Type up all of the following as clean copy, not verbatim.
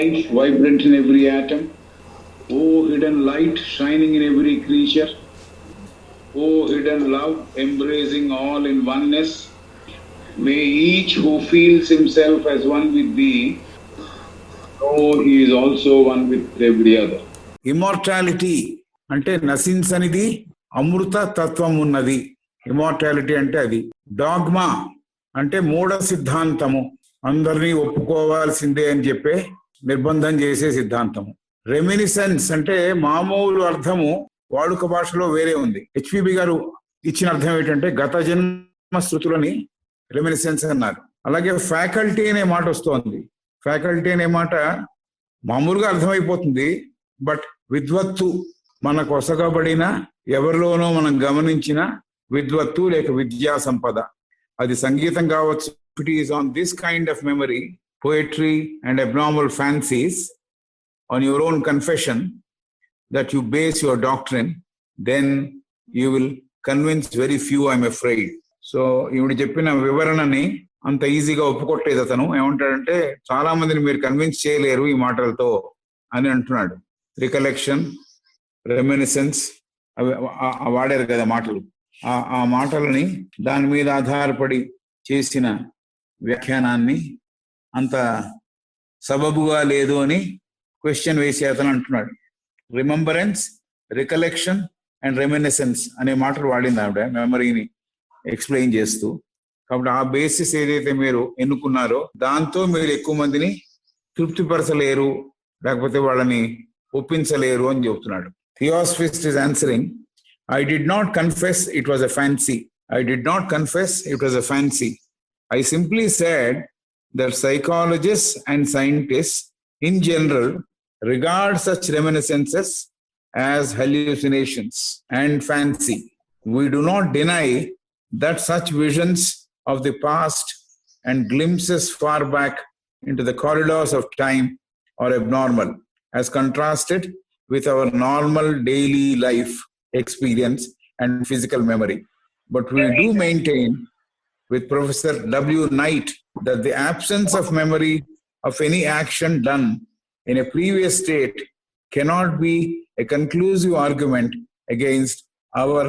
life vibrant in every atom. O hidden light shining in every creature. O hidden love embracing all in oneness. May each who feels himself as one with thee know he is also one with every other. ఇమార్టాలిటీ అంటే నశించనిది అమృత తత్వం ఉన్నది. ఇమార్టాలిటీ అంటే అది. Dogma అంటే మూఢ సిద్ధాంతము, అందరినీ ఒప్పుకోవాల్సిందే అని చెప్పే నిర్బంధం చేసే సిద్ధాంతము. రెమినిసెన్స్ అంటే మామూలు అర్థము వాడుక భాషలో వేరే ఉంది. హెచ్పిబి గారు ఇచ్చిన అర్థం ఏంటంటే గత జన్మ శృతులని రెమినిసెన్స్ అన్నారు. అలాగే ఫ్యాకల్టీ అనే మాట వస్తోంది. ఫ్యాకల్టీ అనే మాట మామూలుగా అర్థమైపోతుంది, బట్ విద్వత్తు మనకు ఒసగబడిన ఎవరిలోనో మనం గమనించిన విద్వత్తు లేక విద్యా సంపద, అది సంగీతం కావచ్చు. It is on this kind of memory, poetry and abnormal fancies on your own confession that you base your doctrine, then you will convince very few, I'm afraid. So ఈవిడ చెప్పిన వివరణని అంత ఈజీగా ఒప్పుకోట్లేదు అతను. ఏమంటాడంటే చాలా మందిని మీరు కన్విన్స్ చేయలేరు ఈ మాటలతో అని అంటున్నాడు. రికలెక్షన్, రెమినిసెన్స్ అవి వాడారు కదా మాటలు. ఆ మాటలని దాని మీద ఆధారపడి చేసిన వ్యాఖ్యానాన్ని అంత సబబుగా లేదు అని క్వశ్చన్ వేసి అతను అంటున్నాడు. రిమెంబరెన్స్, రికలెక్షన్ అండ్ రెమినిసెన్స్ అనే మాటలు వాడింది ఆవిడ మెమరీని ఎక్స్ప్లెయిన్ చేస్తూ. కాబట్టి ఆ బేసిస్ ఏదైతే మీరు ఎన్నుకున్నారో దాంతో మీరు ఎక్కువ మందిని తృప్తిపరచలేరు, లేకపోతే వాళ్ళని ఒప్పించలేరు అని చెబుతున్నాడు. Theosophist is answering, I did not confess it was a fancy. I did not confess it was a fancy. I simply said that psychologists and scientists in general regard such reminiscences as hallucinations and fancy. We do not deny that such visions of the past and glimpses far back into the corridors of time are abnormal, as contrasted with our normal daily life experience and physical memory. But we do maintain with Professor W. Knight that the absence of memory of any action done in a previous state cannot be a conclusive argument against our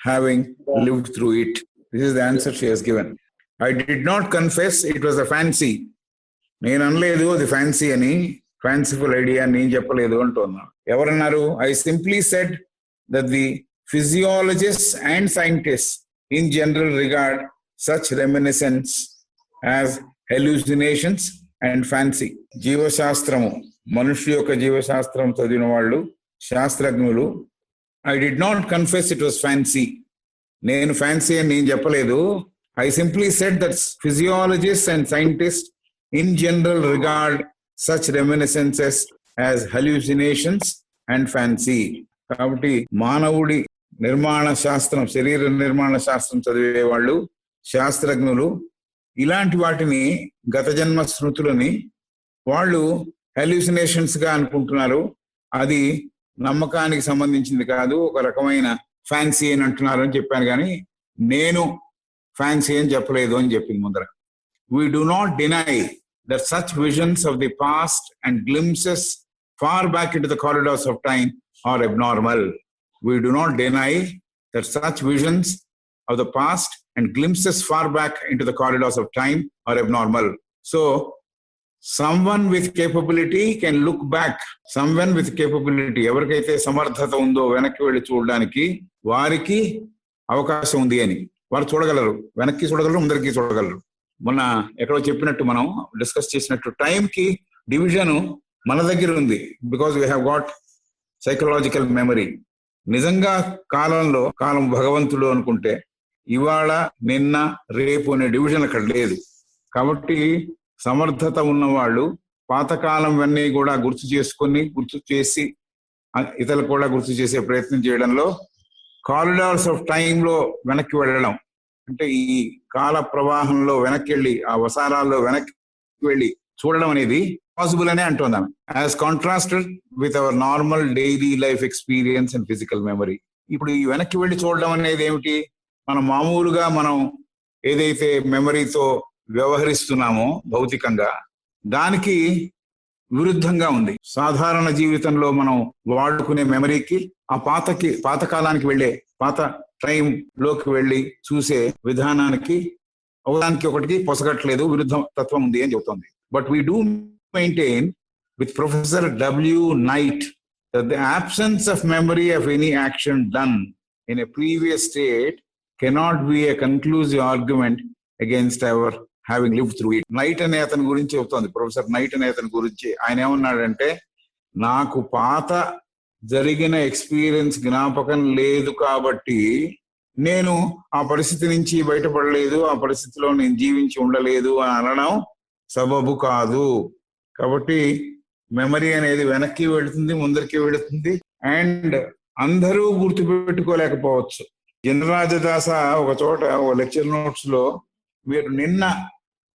having lived through it. This is the answer she has given. I did not confess it was a fancy. నేను అనలేదు అది fancy అని, fanciful idea నేను చెప్పలేదు అంటున్నా. ఎవరన్నారు? I simply said that the physiologists and scientists in general regard such reminiscence as hallucinations and fancy. జీవశాస్త్రము, మనుష్య యొక్క జీవశాస్త్రం చదివిన వాళ్ళు, శాస్త్రజ్ఞులు, I did not confess it was fancy. నేను ఫ్యాన్సీ అని నేను చెప్పలేదు. I simply said that physiologists and scientists in general regard such reminiscences as hallucinations and fancy. కాబట్టి మానవుడి నిర్మాణ శాస్త్రం, శరీర నిర్మాణ శాస్త్రం చదివే వాళ్ళు, శాస్త్రజ్ఞులు ఇలాంటి వాటిని, గత జన్మ స్మృతులని వాళ్ళు hallucinations గా అనుకుంటున్నారు. అది నమ్మకానికి సంబంధించింది కాదు, ఒక రకమైన ఫ్యాన్సీ అని అంటున్నారు అని చెప్పాను. కానీ నేను ఫ్యాన్సీ అని చెప్పలేదు అని చెప్పింది ముందర. We do not deny that such visions of the past and glimpses far back into the corridors of time are abnormal. We do not deny that such visions of the past and glimpses far back into the corridors of time are abnormal. So, someone with capability can look back. Someone with capability, ఎవరికైతే సమర్థత ఉందో వెనక్కి వెళ్ళి చూడడానికి, వారికి అవకాశం ఉంది అని వారు చూడగలరు. వెనక్కి చూడగలరు, ముందరికి చూడగలరు. మొన్న ఎక్కడో చెప్పినట్టు, మనం డిస్కస్ చేసినట్టు, టైంకి డివిజన్ మన దగ్గర ఉంది. Because we have got psychological memory. నిజంగా కాలం భగవంతుడు అనుకుంటే ఇవాళ, నిన్న, రేపు అనే డివిజన్ అక్కడ లేదు. కాబట్టి సమర్థత ఉన్నవాళ్ళు పాతకాలం అన్నీ కూడా గుర్తు చేసి ఇతరులు కూడా గుర్తు చేసే ప్రయత్నం చేయడంలో, కారిడార్స్ ఆఫ్ టైంలో వెనక్కి వెళ్ళడం అంటే ఈ కాల ప్రవాహంలో వెనక్కి వెళ్ళి, ఆ వసారాల్లో వెనక్కి వెళ్ళి చూడడం అనేది పాసిబుల్ అనే అంటున్నాను. As contrasted with our normal daily life experience and physical memory. ఇప్పుడు ఈ వెనక్కి వెళ్ళి చూడడం అనేది ఏమిటి? మామూలుగా మనం ఏదైతే మెమరీతో వ్యవహరిస్తున్నామో భౌతికంగా, దానికి విరుద్ధంగా ఉంది. సాధారణ జీవితంలో మనం వాడుకునే మెమరీకి ఆ పాతకాలానికి వెళ్ళే పాత టైం లోకి వెళ్ళి చూసే విధానానికి ఒకదానికి ఒకటికి పొసగట్లేదు, విరుద్ధ తత్వం ఉంది అని చెబుతోంది. But we do maintain with Professor W. Knight that the absence of memory of any action done in a previous state cannot be a conclusive argument against our having lived through it. Night అనే అతని గురించి చెబుతోంది, professor night అనే అతని గురించి. ఆయన ఏమన్నాడంటే, నాకు పాత జరిగిన ఎక్స్పీరియన్స్ జ్ఞాపకం లేదు కాబట్టి నేను ఆ పరిస్థితి నుంచి బయటపడలేదు, ఆ పరిస్థితిలో నేను జీవించి ఉండలేదు అని అనడం సబబు కాదు. కాబట్టి మెమరీ అనేది వెనక్కి వెళుతుంది, ముందరికి వెళుతుంది. అండ్ అందరూ గుర్తుపెట్టుకోలేకపోవచ్చు. జనరాజదాస ఒక చోట ఒక లెక్చర్ నోట్స్ లో, మీరు నిన్న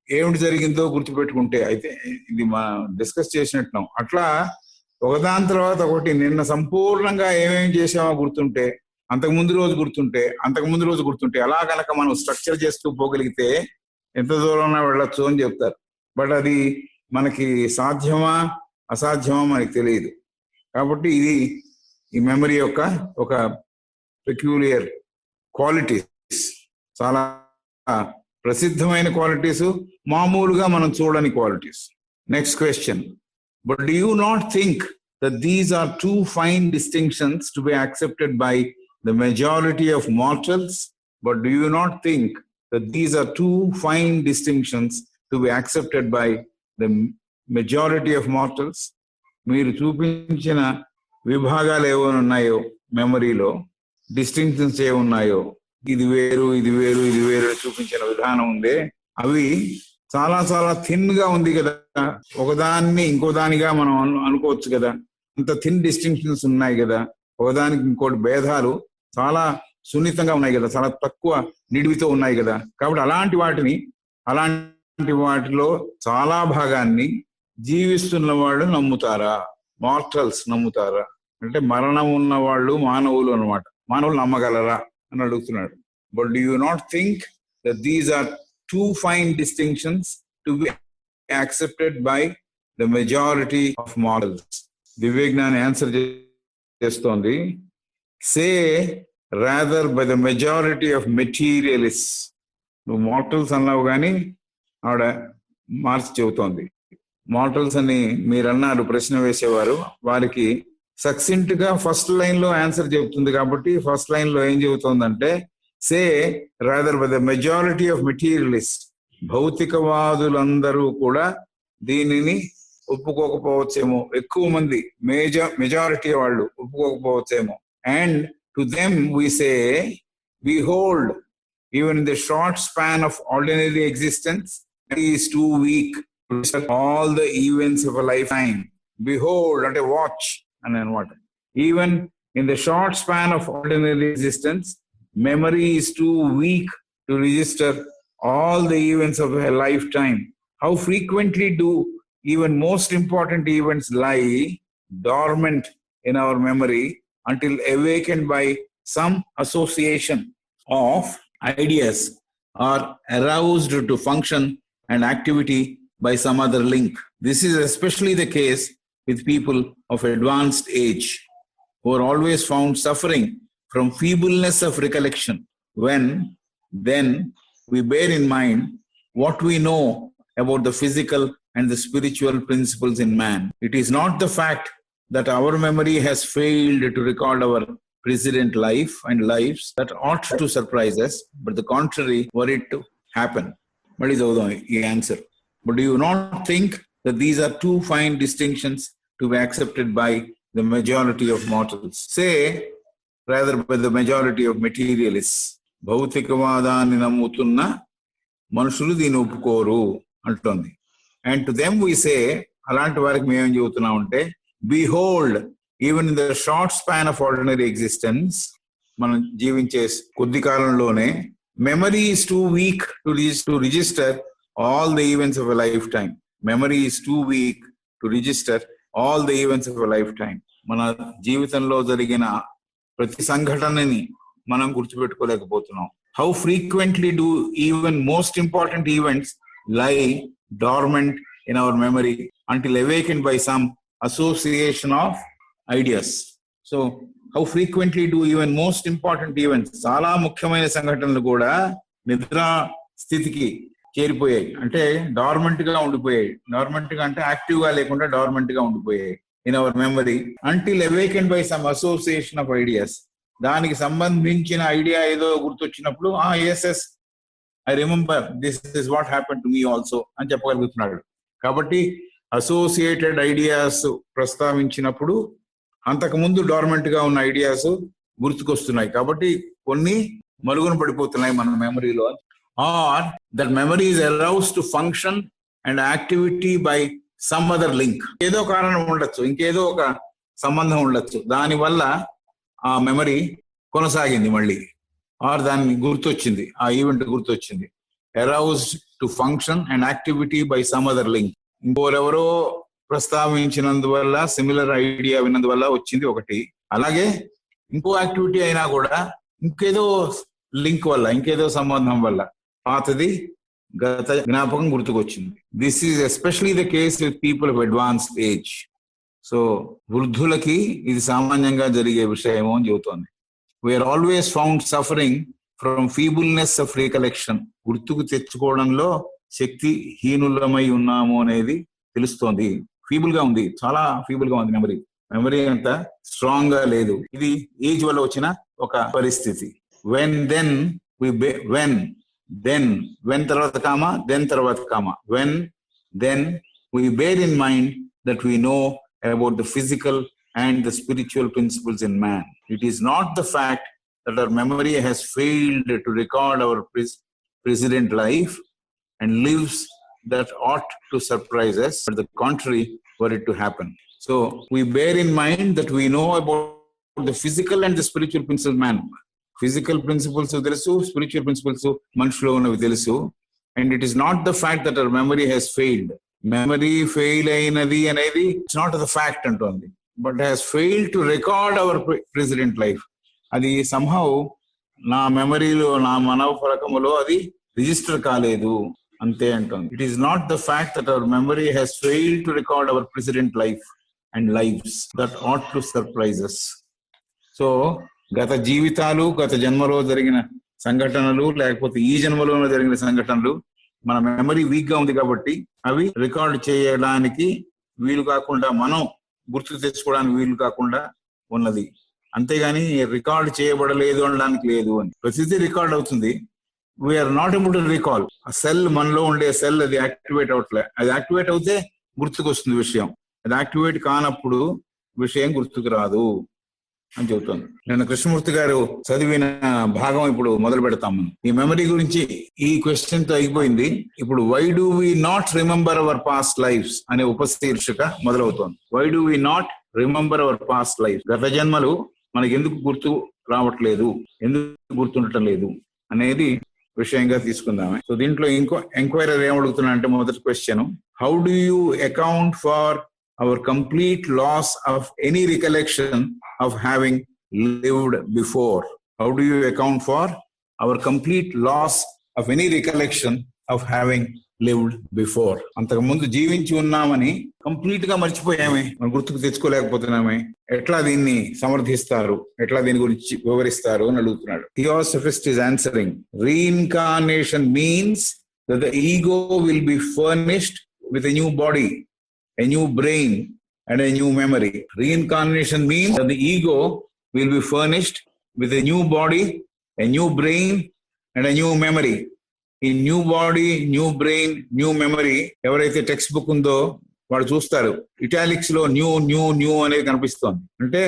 ఏమిటి జరిగిందో గుర్తుపెట్టుకుంటే, అయితే ఇది మనం డిస్కస్ చేసినట్టున్నాం, అట్లా ఒకదాని తర్వాత ఒకటి నిన్న సంపూర్ణంగా ఏమేమి చేసామో గుర్తుంటే, అంతకు ముందు రోజు గుర్తుంటే అలా కనుక మనం స్ట్రక్చర్ చేస్తూ పోగలిగితే ఎంత దూరంలో వెళ్ళొచ్చు అని చెప్తారు. బట్ అది మనకి సాధ్యమా అసాధ్యమా మనకి తెలియదు. కాబట్టి ఇది ఈ మెమరీ యొక్క ఒక పెక్యూలియర్ క్వాలిటీస్, చాలా ప్రసిద్ధమైన క్వాలిటీస్, మామూలుగా మనం చూడని qualities. Next question, but do you not think that these are two fine distinctions to be accepted by the majority of mortals? But do you not think that these are two fine distinctions to be accepted by the majority of mortals? మీరు చూపించిన విభాగాలు ఏమన్నాయో మెమరీలో, distinctions ఏమున్నాయో, ఇది వేరు ఇది వేరు ఇది వేరు చూపించిన విధానం ఉందే, అవి చాలా చాలా థిన్ గా ఉంది కదా, ఒకదాన్ని ఇంకో దానిగా మనం అనుకోవచ్చు కదా, అంత థిన్ డిస్టింక్షన్స్ ఉన్నాయి కదా, ఒకదానికి ఇంకోటి భేదాలు చాలా సున్నితంగా ఉన్నాయి కదా, చాలా తక్కువ నిడివితో ఉన్నాయి కదా. కాబట్టి అలాంటి వాటిలో చాలా భాగాన్ని జీవిస్తున్న వాళ్ళు నమ్ముతారా, మార్టల్స్ నమ్ముతారా అంటే మరణం ఉన్న వాళ్ళు మానవులు అనమాట, మానవులు నమ్మగలరా అని అడుగుతున్నాడు. But do you not think that these are two fine distinctions to be accepted by the majority of mortals? దివ్యజ్ఞాని ఆన్సర్ చేస్తోంది, say rather by the majority of materialist. నువ్వు మార్టల్స్ అన్నావు కానీ ఆవిడ మార్చి చెబుతోంది. మార్టల్స్ అని మీరు అన్నారు, ప్రశ్న వేసేవారు, వారికి సక్సెంట్ గా ఫస్ట్ లైన్ లో ఆన్సర్ చెబుతుంది. కాబట్టి ఫస్ట్ లైన్ లో ఏం చెబుతోందంటే, say rather by the majority of materialist, భౌతికవాదులందరూ కూడా దీనిని ఒప్పుకోకపోవచ్చేమో, ఎక్కువ మంది మెజారిటీ వాళ్ళు ఒప్పుకోకపోవచ్చేమో. And to them we say, behold even in the short span of ordinary existence is too weak all the events of a life time. Behold అంటే watch అని అనమాట. Even in the short span of ordinary existence, memory is too weak to register all the events of a lifetime. How frequently do even most important events lie dormant in our memory until awakened by some association of ideas or aroused to function and activity by some other link. This is especially the case with people of advanced age, who are always found suffering from feebleness of recollection. When then we bear in mind what we know about the physical and the spiritual principles in man. It is not the fact that our memory has failed to record our precedent life and lives that ought to surprise us, but the contrary were it to happen. What is the answer? But do you not think that these are two fine distinctions to be accepted by the majority of mortals? Say rather by the majority of materialists. భౌతికవాదాన్ని నమ్ముతున్న మనుషులు దీన్ని ఒప్పుకోరు అంటుంది. And to them we say, అలాంటి వారికి మేమేం చెబుతున్నామంటే, behold even in the short span of ordinary existence, మనం జీవించే కొద్ది కాలంలోనే, memory is too weak to register all the events of a life time. Memory is too weak to register all the events of a life time. మన జీవితంలో జరిగిన ప్రతి సంఘటనని మనం గుర్తుపెట్టుకోలేకపోతున్నాం. How frequently do even most important events లై dormant in our memory until awakened by some association of ideas. So how frequently do even most important events, చాలా ముఖ్యమైన సంఘటనలు కూడా నిద్రా స్థితికి చేరిపోయాయి, అంటే డార్మెంట్ గా ఉండిపోయాయి. డార్మెంట్ గా అంటే యాక్టివ్ గా లేకుండా డార్మెంట్ గా ఉండిపోయాయి in our memory until awakened by some association of ideas. దానికి సంబంధించిన ఐడియా ఏదో గుర్తొచ్చినప్పుడు yes I remember this is what happen to me also అని చెప్పగలుగుతున్నాడు. కాబట్టి అసోసియేటెడ్ ఐడియాస్ ప్రస్తావించినప్పుడు అంతకుముందు డార్మెంట్ గా ఉన్న ఐడియాస్ గుర్తుకొస్తున్నాయి, కాబట్టి కొన్ని మరుగున పడిపోతున్నాయి మన మెమరీలో. Or that memory is aroused to function and activity by some other link. ఏదో కారణం ఉండొచ్చు, ఇంకేదో ఒక సంబంధం ఉండొచ్చు, దానివల్ల ఆ మెమరీ కొనసాగింది మళ్ళీ, ఆర్ దాన్ని గుర్తొచ్చింది, ఆ ఈవెంట్ గుర్తొచ్చింది. Aroused to function and activity by some other link. ఇంకోరెవరో ప్రస్తావించినందువల్ల, సిమిలర్ ఐడియా విన్నందువల్ల వచ్చింది ఒకటి. అలాగే ఇంకో యాక్టివిటీ అయినా కూడా ఇంకేదో లింక్ వల్ల, ఇంకేదో సంబంధం వల్ల పాతది గత జ్ఞాపకం గుర్తుకొచ్చింది. This is especially the case with people of advanced age. So వృద్ధులకి ఇది సామాన్యంగా జరిగే విషయమో అని చెబుతోంది. We are always found suffering from feebleness of recollection. గుర్తుకు తెచ్చుకోవడంలో శక్తి హీనులమై ఉన్నాము అనేది తెలుస్తోంది. ఫీబుల్ గా ఉంది, చాలా ఫీబుల్ గా ఉంది మెమరీ. మెమరీ అంత స్ట్రాంగ్ గా లేదు. ఇది ఏజ్ వల్ల వచ్చిన ఒక పరిస్థితి. వెన్ తర్వాత కామా, దెన్ తర్వాత comma. then we bear in mind that we know about the physical and the spiritual principles in man. It is not the fact that our memory has failed to record our present life and lives that ought to surprise us, but the contrary were it to happen. So we bear in mind that we know about the physical and the spiritual principles of man. Physical principles తెలుసు, spiritual principles మనుషులో ఉన్నవి తెలుసు. And it is not the fact that our memory has failed. Memory fail అయినది అనేది it's not the fact అంటోంది, but has failed to record our present life. అది somehow నా మెమరీలో, నా మనవ ఫలకములో అది రిజిస్టర్ కాలేదు అంతే అంటోంది. It is not the fact that our memory has failed to record our present life and lives that ought to surprise us. So గత జీవితాలు, గత జన్మలో జరిగిన సంఘటనలు, లేకపోతే ఈ జన్మలో జరిగిన సంఘటనలు మన మెమరీ వీక్ గా ఉంది కాబట్టి అవి రికార్డ్ చేయడానికి వీలు కాకుండా, మనం గుర్తు తెచ్చుకోవడానికి వీలు కాకుండా ఉన్నది. అంతేగాని రికార్డ్ చేయబడలేదు అనడానికి లేదు అని. ప్రతిదీ రికార్డ్ అవుతుంది. We are not able to recall. ఆ సెల్, మనలో ఉండే సెల్ అది యాక్టివేట్ అవట్లే. అది యాక్టివేట్ అవుతే గుర్తుకొస్తుంది విషయం. అది యాక్టివేట్ కానప్పుడు విషయం గుర్తుకు రాదు అని చెబుతుంది. నేను కృష్ణమూర్తి గారు చదివిన భాగం ఇప్పుడు మొదలు పెడతాము. ఈ మెమరీ గురించి ఈ క్వశ్చన్ తో అయిపోయింది. ఇప్పుడు why do we not remember our past lives అనే ఉపశీర్షిక మొదలవుతోంది. Why do we not remember our past life. గత జన్మలు మనకి ఎందుకు గుర్తు రావట్లేదు, ఎందుకు గుర్తుండటం లేదు అనేది విషయంగా తీసుకుందామే. సో దీంట్లో ఇంకో ఎంక్వైరీ ఏమడుగుతున్నా అంటే, మొదటి question, how do you account for our complete loss of any recollection of having lived before? How do you account for our complete loss of any recollection of having lived before? అంతకు ముందు జీవించి ఉన్నామని complete గా మర్చిపోయామే, మన గుర్తుకు తెచ్చుకోలేకపోతున్నామే. ఎట్లా దీన్ని సమర్థిస్తారు, ఎట్లా దీని గురించి వివరిస్తారు అని అడుగుతున్నాడు. Theosophist is answering, reincarnation means that the ego will be furnished with a new body, a new brain and a new memory. Reincarnation means that the ego will be furnished with a new body, a new brain and a new memory. In new body, new brain, new memory, ఎవరైతే text book ఉందో వాడు చూస్తారు, italics లో new new new అనేది కనిపిస్తోంది. అంటే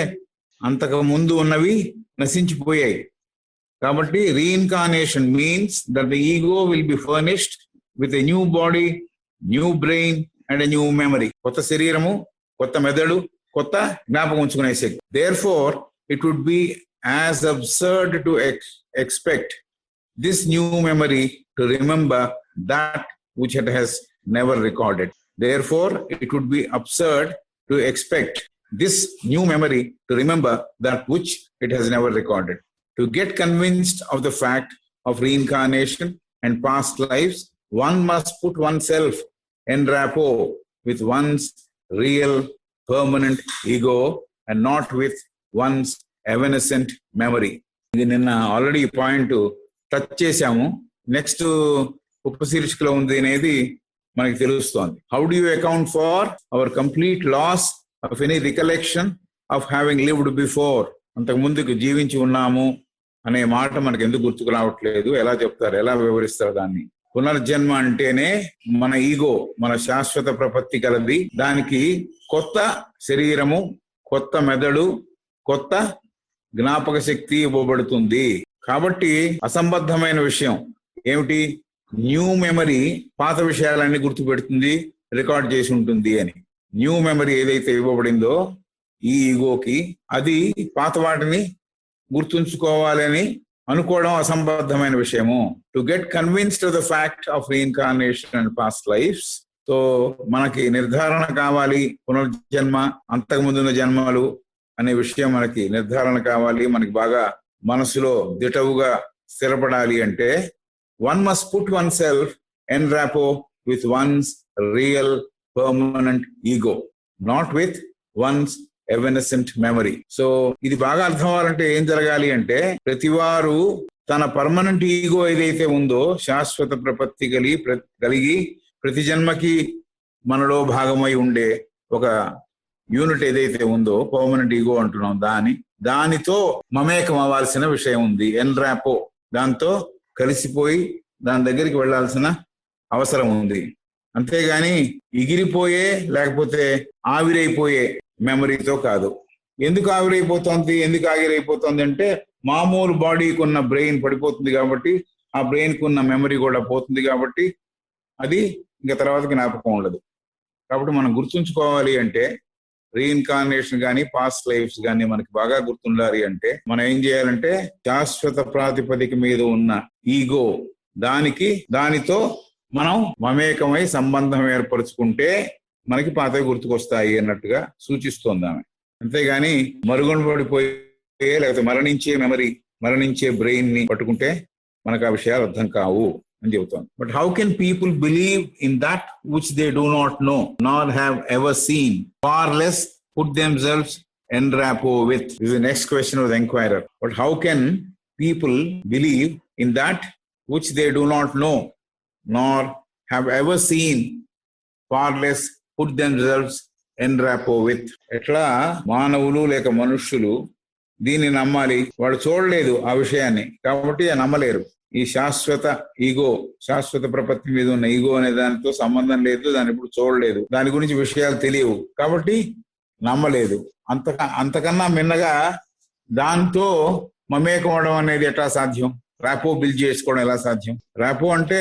అంతకు ముందు ఉన్నవి నశించిపోయాయి. కాబట్టి reincarnation means that the ego will be furnished with a new body, new brain and a new memory. కొత్త శరీరము, కొత్త మెదడు, కొత్త జ్ఞాపకం ఉంచుకునే శక్తి. Therefore, it would be as absurd to expect this new memory to remember that which it has never recorded. Therefore, it would be absurd to expect this new memory to remember that which it has never recorded. To get convinced of the fact of reincarnation and past lives, one must put oneself en rapport with one's real permanent ego and not with one's evanescent memory. ఇది నిన్న already ఈ point touch చేశాము. Next ఉపశీర్షికలో ఉంది అనేది మనకి తెలుస్తోంది. How do you account for our complete loss of any recollection of having lived before? అంతకు ముందుకు జీవించి ఉన్నాము అనే మాట మనకు ఎందుకు గుర్తుకు రావట్లేదు? ఎలా చెప్తారు, ఎలా వివరిస్తారు దాన్ని? పునర్జన్మ అంటేనే మన ఈగో, మన శాశ్వత ప్రపత్తి కలది. దానికి కొత్త శరీరము, కొత్త మెదడు, కొత్త జ్ఞాపక శక్తి ఇవ్వబడుతుంది. కాబట్టి అసంబద్ధమైన విషయం ఏమిటి? న్యూ మెమరీ పాత విషయాలన్నీ గుర్తుపెడుతుంది, రికార్డ్ చేసి ఉంటుంది అని. న్యూ మెమరీ ఏదైతే ఇవ్వబడిందో ఈ ఈగోకి, అది పాత వాటిని గుర్తుంచుకోవాలని అనుకోవడం అసంబద్ధమైన విషయము. To get convinced of the fact of reincarnation and past lives. So మనకి నిర్ధారణ కావాలి, పునర్జన్మ, అంతకుముందున్న జన్మలు అనే విషయం మనకి నిర్ధారణ కావాలి. మనకి బాగా మనసులో దిటవుగా స్థిరపడాలి అంటే one must put oneself en rapport with one's real permanent ego, not with one's evanescent memory. So ఇది బాగా అర్థం అవ్వాలంటే ఏం జరగాలి అంటే, ప్రతివారు తన పర్మనెంట్ ఈగో ఏదైతే ఉందో, శాశ్వత ప్రపత్తి కలిగి ప్రతి జన్మకి మనలో భాగమై ఉండే ఒక యూనిట్ ఏదైతే ఉందో, పర్మనెంట్ ఈగో అంటున్నాం, దానితో మమేకం అవ్వాల్సిన విషయం ఉంది. ఎన్ ర్యాపో, దాంతో కలిసిపోయి దాని దగ్గరికి వెళ్లాల్సిన అవసరం ఉంది. అంతేగాని ఎగిరిపోయే లేకపోతే ఆవిరైపోయే మెమరీతో కాదు. ఎందుకు ఆవిరైపోతుంది, ఎందుకు ఆవిరైపోతుంది అంటే, మామూలు బాడీకి ఉన్న బ్రెయిన్ పడిపోతుంది కాబట్టి, ఆ బ్రెయిన్కి ఉన్న మెమరీ కూడా పోతుంది కాబట్టి అది ఇంకా తర్వాత జ్ఞాపకం ఉండదు. కాబట్టి మనం గుర్తుంచుకోవాలి అంటే, రీఇన్కార్నేషన్ కానీ పాస్ట్ లైఫ్స్ కానీ మనకి బాగా గుర్తుండాలి అంటే మనం ఏం చేయాలంటే, శాశ్వత ప్రాతిపదిక మీద ఉన్న ఈగో దానితో మనం మమేకమై సంబంధం ఏర్పరచుకుంటే మనకి పాతవి గుర్తుకొస్తాయి అన్నట్టుగా సూచిస్తోంది ఆమె. అంతేగాని మరుగున పడిపోయే లేకపోతే మరణించే బ్రెయిన్ ని పట్టుకుంటే మనకు ఆ విషయాలు అర్థం కావు అని చెబుతోంది. But how can people believe in that which they do not know not have ever seen, far less put themselves en rapport with? This is the next question of the inquirer. But how can people believe in that which they do not know nor have ever seen, far less put themselves in rapport with? ఎట్లా మానవులు లేక మనుష్యులు దీన్ని నమ్మాలి? వాడు చూడలేదు ఆ విషయాన్ని కాబట్టి నమ్మలేరు. ఈ శాశ్వత ఈగో, శాశ్వత ప్రపత్తి మీద ఉన్న ఈగో అనే దానితో సంబంధం లేదు, దాన్ని ఇప్పుడు చూడలేదు, దాని గురించి విషయాలు తెలియవు కాబట్టి నమ్మలేదు. అంతకన్నా మిన్నగా దాంతో మమేకం అవడం అనేది ఎట్లా సాధ్యం? ర్యాపో బిల్డ్ చేసుకోవడం ఎలా సాధ్యం? ర్యాపో అంటే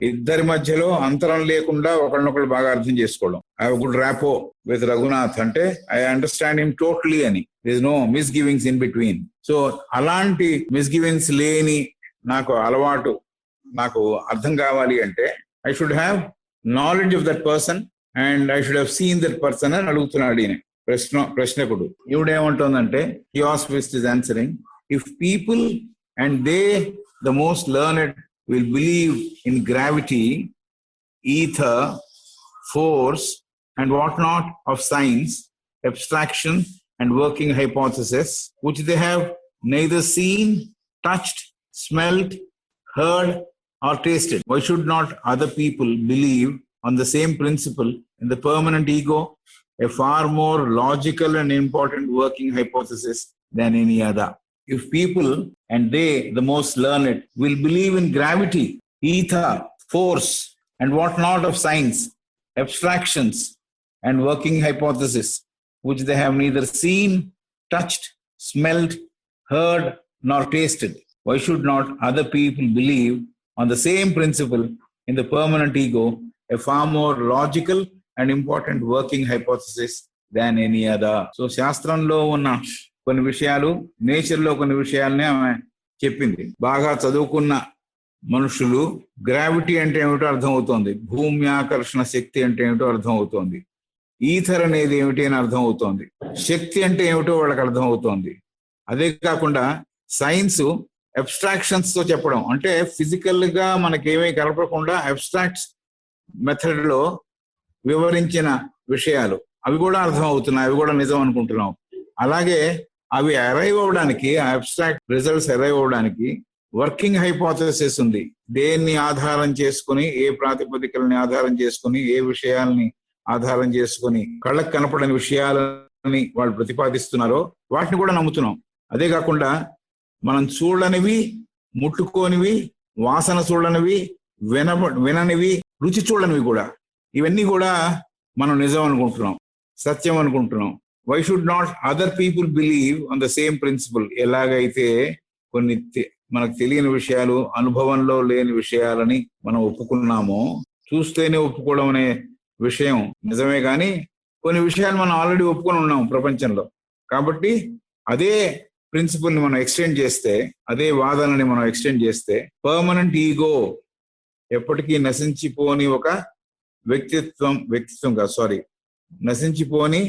ఇద్దరి మధ్యలో అంతరం లేకుండా ఒకళ్ళనొకళ్ళు బాగా అర్థం చేసుకోవడం. I have good rapport with Raghunath అంటే ఐ అండర్స్టాండ్ హిమ్ టోటలీ అని, there is no misgivings in between. So అలాంటి మిస్ గివింగ్స్ లేని నాకు అలవాటు, నాకు అర్థం కావాలి అంటే I should have knowledge of that person and I should have seen that person అని అడుగుతున్నాడు ఈయన ప్రశ్నకుడు. ఇవిడేమంటుందంటే, theosophist is answering, if people and they, the most learned, will believe in gravity, ether, force, and whatnot of science, abstraction, and working hypothesis, which they have neither seen, touched, smelt, heard, or tasted. Why should not other people believe on the same principle in the permanent ego, a far more logical and important working hypothesis than any other? If people, and they, the most learned, will believe in gravity, ether, force, and whatnot of science, abstractions, and working hypothesis, which they have neither seen, touched, smelt, heard, nor tasted, why should not other people believe on the same principle in the permanent ego, a far more logical and important working hypothesis than any other? So, శాస్త్రంలో ఉన్న కొన్ని విషయాలు, నేచర్లో కొన్ని విషయాలనే ఆమె చెప్పింది. బాగా చదువుకున్న మనుషులు గ్రావిటీ అంటే ఏమిటో అర్థం అవుతోంది, భూమి ఆకర్షణ శక్తి అంటే ఏమిటో అర్థం అవుతోంది, ఈథర్ అనేది ఏమిటి అని అర్థం అవుతోంది, శక్తి అంటే ఏమిటో వాళ్ళకి అర్థం అవుతోంది. అదే కాకుండా సైన్స్ అబ్స్ట్రాక్షన్స్ తో చెప్పడం, అంటే ఫిజికల్ గా మనకేమీ కనపడకుండా అబ్స్ట్రాక్ట్స్ మెథడ్ లో వివరించిన విషయాలు అవి కూడా అర్థం అవుతున్నాయి, అవి కూడా నిజం అనుకుంటున్నాం. అలాగే అవి అరైవ్ అవ్వడానికి, అబ్స్ట్రాక్ట్ రిజల్ట్స్ అరైవ్ అవ్వడానికి వర్కింగ్ హైపోథెసిస్ ఉంది. దేన్ని ఆధారం చేసుకుని, ఏ ప్రాతిపదికల్ని ఆధారం చేసుకుని, ఏ విషయాల్ని ఆధారం చేసుకుని కళ్ళకు కనపడని విషయాలని వాళ్ళు ప్రతిపాదిస్తున్నారో వాటిని కూడా నమ్ముతున్నాం. అదే కాకుండా మనం చూడనివి, ముట్టుకోనివి, వాసన చూడనివి, విననివి, రుచి చూడనివి కూడా, ఇవన్నీ కూడా మనం నిజం అనుకుంటున్నాం, సత్యం అనుకుంటున్నాం. Why should not other people believe on the same principle? ఎలాగైతే కొన్ని మనకు తెలియని విషయాలు, అనుభవంలో లేని విషయాలని మనం ఒప్పుకున్నామో, చూస్తేనే ఒప్పుకోవడం అనే విషయం నిజమే, కానీ కొన్ని విషయాలు మనం ఆల్రెడీ ఒప్పుకొని ఉన్నాం ప్రపంచంలో. కాబట్టి అదే ప్రిన్సిపల్ ని మనం ఎక్స్టెండ్ చేస్తే, అదే వాదనని మనం ఎక్స్టెండ్ చేస్తే, పర్మనెంట్ ఈగో, ఎప్పటికీ నశించిపోని ఒక వ్యక్తిత్వం కాదు, నశించిపోని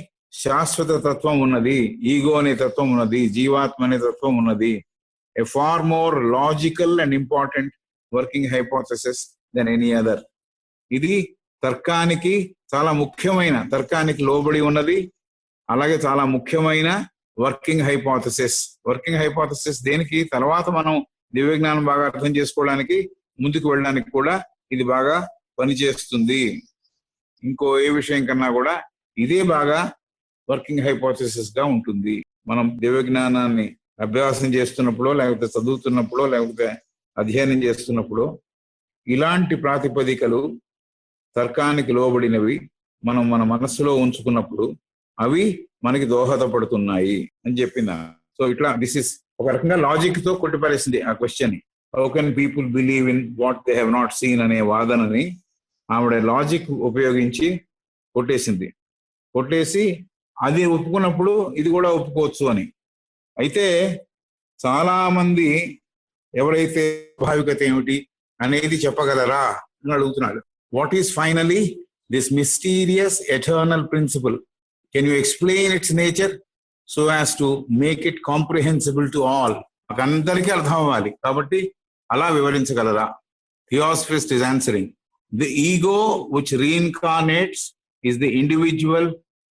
శాశ్వత తత్వం ఉన్నది, ఈగో అనే తత్వం ఉన్నది, జీవాత్మ అనే తత్వం ఉన్నది. A far more logical and important working hypothesis than any other. ఇది తర్కానికి చాలా ముఖ్యమైన, తర్కానికి లోబడి ఉన్నది, అలాగే చాలా ముఖ్యమైన వర్కింగ్ హైపోథెసిస్. వర్కింగ్ హైపోథెసిస్ దేనికి? తర్వాత మనం దివ్య జ్ఞానం బాగా అర్థం చేసుకోవడానికి, ముందుకు వెళ్ళడానికి కూడా ఇది బాగా పనిచేస్తుంది. ఇంకో ఏ విషయం కన్నా కూడా ఇదే బాగా వర్కింగ్ హైపోథెసిస్ గా ఉంటుంది. మనం దివ్య జ్ఞానాన్ని అభ్యాసం చేస్తున్నప్పుడు, లేకపోతే చదువుతున్నప్పుడు, లేకపోతే అధ్యయనం చేస్తున్నప్పుడు ఇలాంటి ప్రాతిపదికలు, తర్కానికి లోబడినవి మనం మన మనస్సులో ఉంచుకున్నప్పుడు అవి మనకి దోహదపడుతున్నాయి అని చెప్పింది. సో ఇట్లా దిస్ ఇస్ ఒక రకంగా లాజిక్ తో కొట్టిపరేసింది ఆ క్వశ్చన్ ని. How can people believe in what they have not seen అనే వాదనని ఆవిడ లాజిక్ ఉపయోగించి కొట్టేసి అది ఒప్పుకున్నప్పుడు ఇది కూడా ఒప్పుకోవచ్చు అని. అయితే చాలా మంది ఎవరైతే స్వాభావికత ఏమిటి అనేది చెప్పగలరా అని అడుగుతున్నాడు. What is finally this mysterious eternal principle? Can you explain its nature so as to make it comprehensible to all? అందరికీ అర్థం అవ్వాలి కాబట్టి అలా వివరించగలరా? Theosophist is answering, the ego which reincarnates is the individual,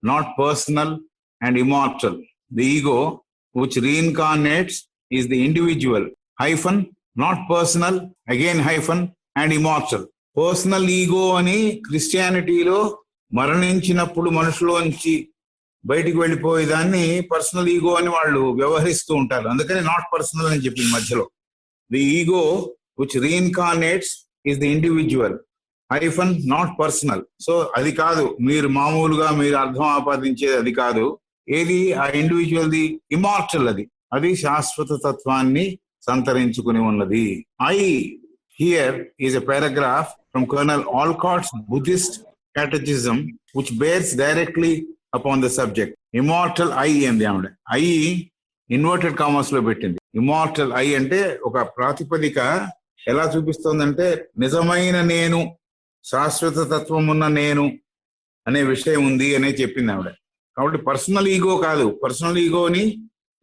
not personal and immortal. The ego which reincarnates is the individual, hyphen, not personal, again hyphen, and immortal. Personal ego అని క్రిస్టియానిటీలో మరణించినప్పుడు మనుషులోంచి బయటికి వెళ్ళిపోయేదాన్ని personal ego అని వాళ్ళు వ్యవహరిస్తూ ఉంటారు. అందుకని not personal అని చెప్పింది మధ్యలో. The ego which reincarnates is the individual, hyphen not personal. So అది కాదు, మీరు మామూలుగా మీరు అర్థం ఆపాదించేది అది కాదు. ఏది? ఆ ఇండివిజువల్ ది ఇమార్టల్, అది శాశ్వత తత్వాన్ని సంతరించుకుని ఉన్నది. I here is a paragraph from colonel Olcott's Buddhist catechism which bears directly upon the subject. Immortal I అంది ఆవిడ. ఐ ఇన్వర్టెడ్ కామర్స్ లో పెట్టింది. ఇమార్టల్ ఐ అంటే ఒక ప్రాతిపదిక ఎలా చూపిస్తోందంటే నిజమైన నేను, శాశ్వత తత్వం ఉన్న నేను అనే విషయం ఉంది అనే చెప్పింది ఆవిడ. కాబట్టి పర్సనల్ ఈగో కాదు. పర్సనల్ ఈగోని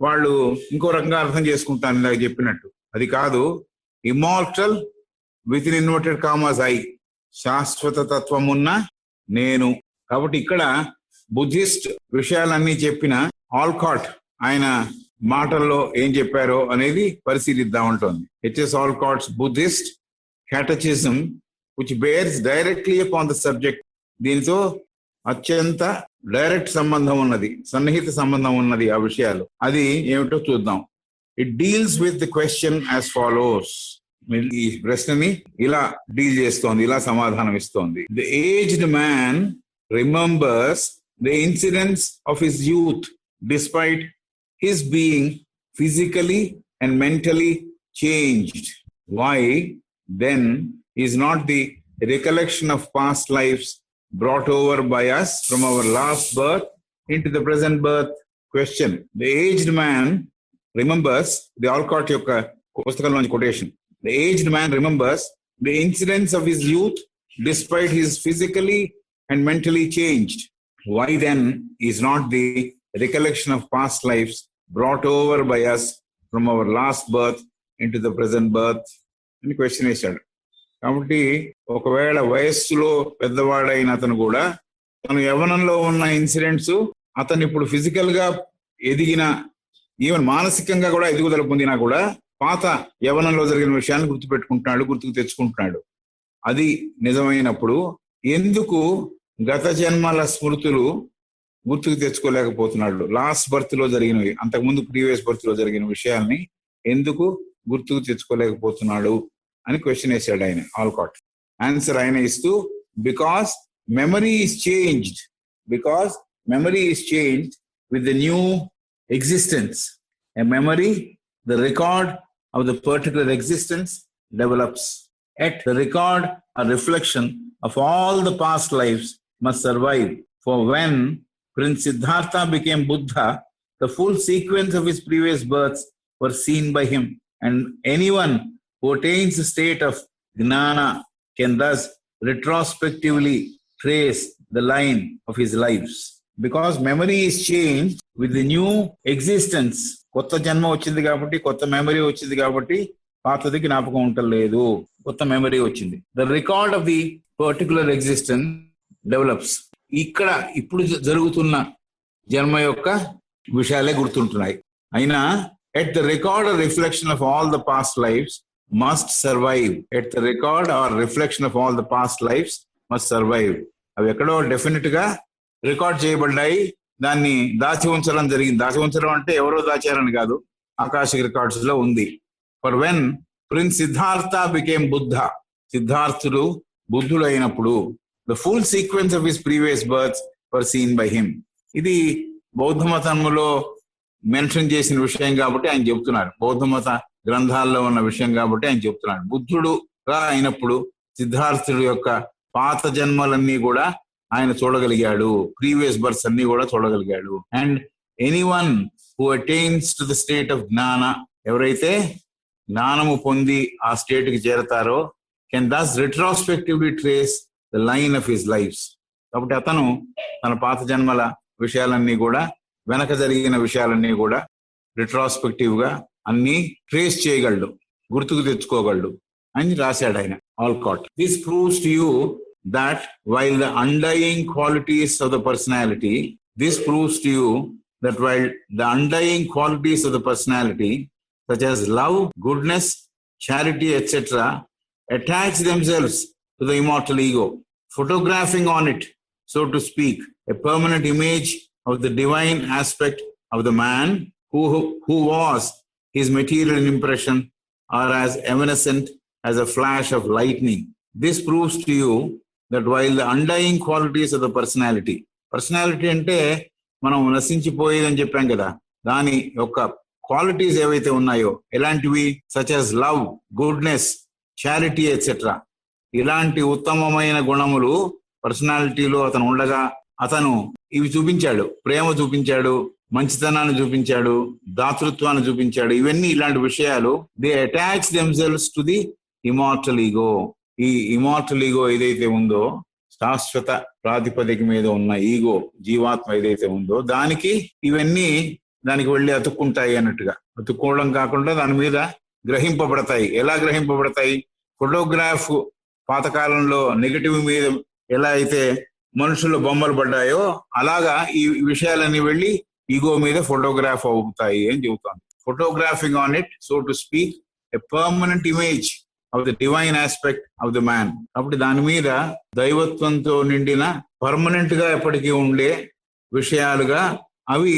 వాళ్ళు ఇంకో రకంగా అర్థం చేసుకుంటాను ఇందాక చెప్పినట్టు. అది కాదు. Immortal within inverted commas I, శాశ్వత తత్వం ఉన్న నేను. కాబట్టి ఇక్కడ బుద్ధిస్ట్ విషయాలన్నీ చెప్పిన ఆల్కాట్ ఆయన మాటల్లో ఏం చెప్పారో అనేది పరిశీలిద్దామంటోంది. H S Olcott's Buddhist catechism which bears directly upon the subject. దీనితో అత్యంత డైరెక్ట్ సంబంధం ఉన్నది, సన్నిహిత సంబంధం ఉన్నది ఆ విషయాలు. అది ఏమిటో చూద్దాం. It deals with the question as follows. ఈ ప్రశ్నని ఇలా డీల్ చేస్తోంది, ఇలా సమాధానం ఇస్తోంది. The aged man remembers the incidents of his youth despite his being physically and mentally changed. Why then is not the recollection of past lives brought over by us from our last birth into the present birth? Question. The aged man remembers, the Alcott yokka pustakaloni quotation, the aged man remembers the incidents of his youth despite his physically and mentally changed. Why then is not the recollection of past lives brought over by us from our last birth into the present birth? అని question వేశాడు. కాబట్టి ఒకవేళ వయస్సులో పెద్దవాడైన అతను కూడా తను యవ్వనంలో ఉన్న ఇన్సిడెంట్స్ అతను ఇప్పుడు ఫిజికల్ గా ఎదిగిన, ఈవెన్ మానసికంగా కూడా ఎదుగుదల పొందినా కూడా పాత యవ్వనంలో జరిగిన విషయాన్ని గుర్తుపెట్టుకుంటున్నాడు, గుర్తుకు తెచ్చుకుంటున్నాడు. అది నిజమైనప్పుడు ఎందుకు గత జన్మల స్మృతులు గుర్తుకు తెచ్చుకోలేకపోతున్నాడు? లాస్ట్ బర్త్ లో జరిగినవి, అంతకుముందు ప్రీవియస్ బర్త్ లో జరిగిన విషయాల్ని ఎందుకు గుర్తుకు తెచ్చుకోలేకపోతున్నాడు అని క్వశ్చన్ వేశాడు ఆయన. ఆల్కాట్ ఆన్సర్ ఆయన ఇస్తూ, because memory is changed, because memory is changed with the new existence. A memory, the record of the particular existence, develops. Yet the record or reflection of all the past lives must survive. For when Prince Siddhartha became Buddha, the full sequence of his previous births were seen by him, and anyone who attains the state of Gnana can thus retrospectively trace the line of his lives. Because memory is changed with the new existence. కొత్త జన్మ వచ్చింది కాబట్టి, కొత్త memory వచ్చింది కాబట్టి పాతది జ్ఞాపకం ఉండలేదు, కొత్త మెమరీ వచ్చింది. The record of the particular existence develops. ఇక్కడ ఇప్పుడు జరుగుతున్న జన్మ యొక్క విషయాలే గుర్తుంటున్నాయి. అయినా yet the record or reflection of all the past lives must survive. Yet the record or reflection of all the past lives must survive. అవి ఎక్కడో డెఫినెట్ గా రికార్డ్ చేయబడ్డాయి, దాన్ని దాచి ఉంచడం జరిగింది. దాచి ఉంచడం అంటే ఎవరో దాచారని కాదు, ఆకాశిక రికార్డ్స్ లో ఉంది. For when prince Siddhartha became Buddha, సిద్ధార్థుడు బుద్ధుడు అయినప్పుడు, the full sequence of his previous births were seen by him. ఇది బౌద్ధ మతంలో మెన్షన్ చేసిన విషయం కాబట్టి ఆయన చెప్తున్నారు, బౌద్ధ మత గ్రంథాల్లో ఉన్న విషయం కాబట్టి ఆయన చెప్తున్నాడు. బుద్ధుడుగా అయినప్పుడు సిద్ధార్థుడు యొక్క పాత జన్మలన్నీ కూడా ఆయన చూడగలిగాడు, ప్రీవియస్ బర్త్స్ అన్ని కూడా చూడగలిగాడు. And anyone who attains to the state of జ్ఞాన, ఎవరైతే జ్ఞానము పొంది ఆ స్టేట్ కి చేరతారో, can thus retrospectively trace the line of his lives. కాబట్టి అతను తన పాత జన్మల విషయాలన్నీ కూడా, వెనక జరిగిన విషయాలన్నీ కూడా రిట్రాస్పెక్టివ్ గా అన్ని ట్రేస్ చేయగలడు, గుర్తుకు తెచ్చుకోగలడు అని రాశాడు ఆయన, Allcott. This proves to you that while the undying qualities of the personality, this proves to you that while the undying qualities of the personality, such as love, goodness, charity, etc., attach themselves to the immortal ego, photographing on it, so to speak, a permanent image of the divine aspect of the man who was his material impression, or as evanescent as a flash of lightning. This proves to you that while the undying qualities of the personality, personality అంటే మనం నశించిపోయేదని చెప్పాం కదా, దాని యొక్క qualities ఏవైతే ఉన్నాయో ఎలాంటివి, such as love, goodness, charity etcetera, ఇలాంటి ఉత్తమమైన గుణములు పర్సనాలిటీలో అతను ఉండగా అతను ఇవి చూపించాడు. ప్రేమ చూపించాడు, మంచితనాన్ని చూపించాడు, దాతృత్వాన్ని చూపించాడు. ఇవన్నీ ఇలాంటి విషయాలు they attach themselves to the immortal ego. ఈ ఇమార్టల్ ఈగో ఏదైతే ఉందో, శాశ్వత ప్రాతిపదిక మీద ఉన్న ఈగో, జీవాత్మ ఏదైతే ఉందో, దానికి ఇవన్నీ దానికి వెళ్ళి అతుక్కుంటాయి అన్నట్టుగా. అతుక్కోవడం కాకుండా దాని మీద గ్రహింపబడతాయి. ఎలా గ్రహింపబడతాయి? ఫోటోగ్రాఫ్ పాతకాలంలో నెగటివ్ మీద ఎలా అయితే మనుషుల బొమ్మలు పడ్డాయో, అలాగా ఈ విషయాలన్నీ వెళ్ళి ఈగో మీద ఫోటోగ్రాఫ్ అవుతాయి అని చెబుతాను. Photographing on it, so to speak, a permanent image of the divine aspect of the man. కాబట్టి దాని మీద దైవత్వంతో నిండిన పర్మనెంట్ గా ఎప్పటికీ ఉండే విషయాలుగా అవి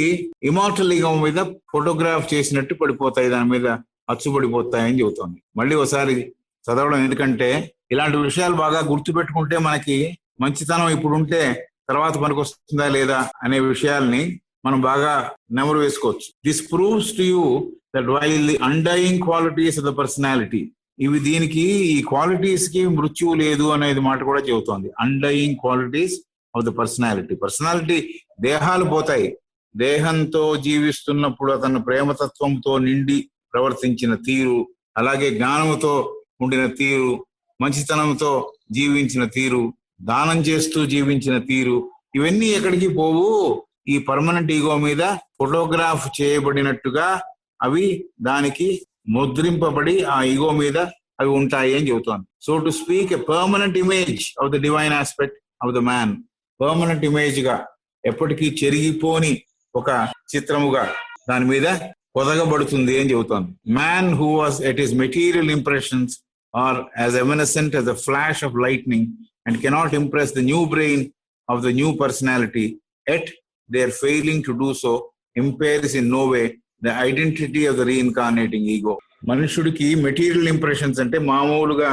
ఇమార్టల్ ఈగో మీద ఫోటోగ్రాఫ్ చేసినట్టు పడిపోతాయి, దాని మీద అచ్చుపడిపోతాయని చెబుతోంది. మళ్ళీ ఒకసారి చదవడం, ఎందుకంటే ఇలాంటి విషయాలు బాగా గుర్తుపెట్టుకుంటే మనకి మంచితనం ఇప్పుడు ఉంటే తర్వాత మనకు వస్తుందా లేదా అనే విషయాల్ని మనం బాగా నెమరు వేసుకోవచ్చు. This proves to you that while the underlying qualities of the personality, ఇవి దీనికి ఈ క్వాలిటీస్ కి మృత్యువు లేదు అనేది మాట కూడా చెబుతోంది. Underlying qualities of the personality, personality దేహాలు పోతాయి, దేహంతో జీవిస్తున్నప్పుడు అతను ప్రేమతత్వంతో నిండి ప్రవర్తించిన తీరు, అలాగే జ్ఞానంతో ఉండిన తీరు, మంచితనంతో జీవించిన తీరు, దానం చేస్తూ జీవించిన తీరు, ఇవన్నీ ఎక్కడికి పోవు, ఈ పర్మనెంట్ ఈగో మీద ఫోటోగ్రాఫ్ చేయబడినట్టుగా అవి దానికి ముద్రింపబడి ఆ ఈగో మీద అవి ఉంటాయి అని చెబుతోంది. So to speak, a permanent image of the divine aspect of the man permanent image గా, ఎప్పటికీ చెరిగిపోని ఒక చిత్రముగా దాని మీద పొదగబడుతుంది అని చెబుతోంది. Man who was at his material impressions are as evanescent as a flash of lightning and cannot impress the new brain of the new personality, at they are failing to do so impairs in no way the identity of the reincarnating ego. మనుషుడికి material impressions అంటే మామూలుగా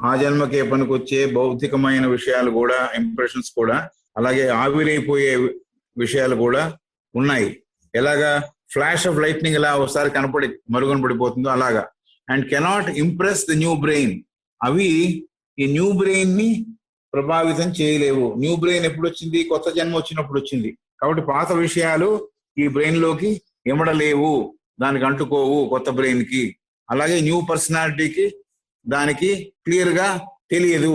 ఆ జన్మకే పనికొచ్చే భౌతికమైన విషయాలు కూడా, impressions కూడా, అలాగే ఆవిరైపోయే విషయాలు కూడా ఉన్నాయి. ఎలాగా ఫ్లాష్ ఆఫ్ లైట్నింగ్ ఎలా ఒకసారి కనపడి మరుగున పడిపోతుందో అలాగా. And cannot impress the new brain, అవి ఈ న్యూ బ్రెయిన్ ని ప్రభావితం చేయలేవు. న్యూ బ్రెయిన్ ఎప్పుడు వచ్చింది? కొత్త జన్మ వచ్చినప్పుడు వచ్చింది. కాబట్టి పాత విషయాలు ఈ బ్రెయిన్ లోకి ఎమడలేవు, దానికి అంటుకోవు కొత్త బ్రెయిన్ కి. అలాగే న్యూ పర్సనాలిటీకి దానికి క్లియర్ గా తెలియదు.